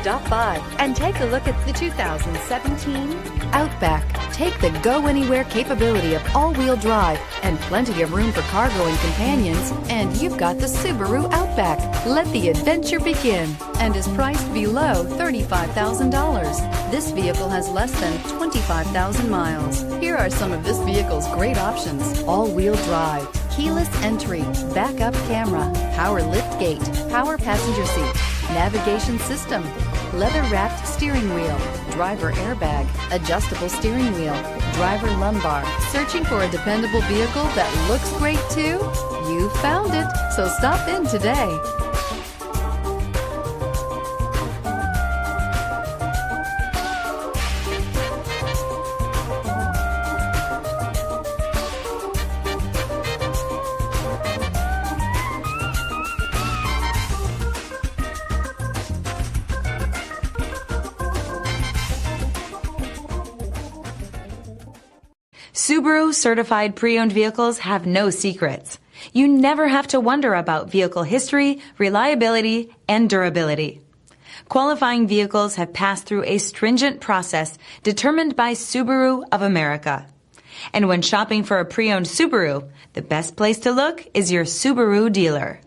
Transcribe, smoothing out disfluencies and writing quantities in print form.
Stop by and take a look at the 2017 Outback. Take the go-anywhere capability of all-wheel drive and plenty of room for cargo and companions, and you've got the Subaru Outback. Let the adventure begin, and is priced below $35,000. This vehicle has less than 25,000 miles. Here are some of this vehicle's great options: all-wheel drive, keyless entry, backup camera, power lift gate, power passenger seat, navigation system, leather-wrapped steering wheel, driver airbag, adjustable steering wheel, driver lumbar. Searching for a dependable vehicle that looks great too? You found it, so stop in today. Subaru certified pre-owned vehicles have no secrets. You never have to wonder about vehicle history, reliability, and durability. Qualifying vehicles have passed through a stringent process determined by Subaru of America. And when shopping for a pre-owned Subaru, the best place to look is your Subaru dealer.